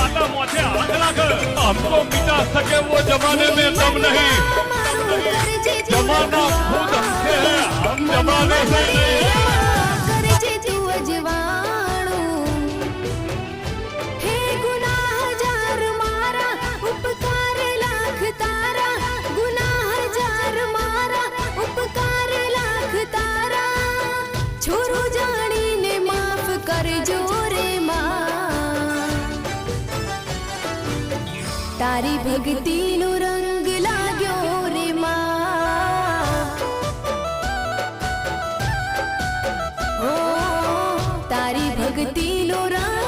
माता मोथे हाथ रख हमको मिटा सके वो जमाने में दम नहीं जमाना खुद हमसे है हम जमाने से नहीं तारी भक्ति नो रंग लाग्यो रे मां ओ तारी भक्ति नो रंग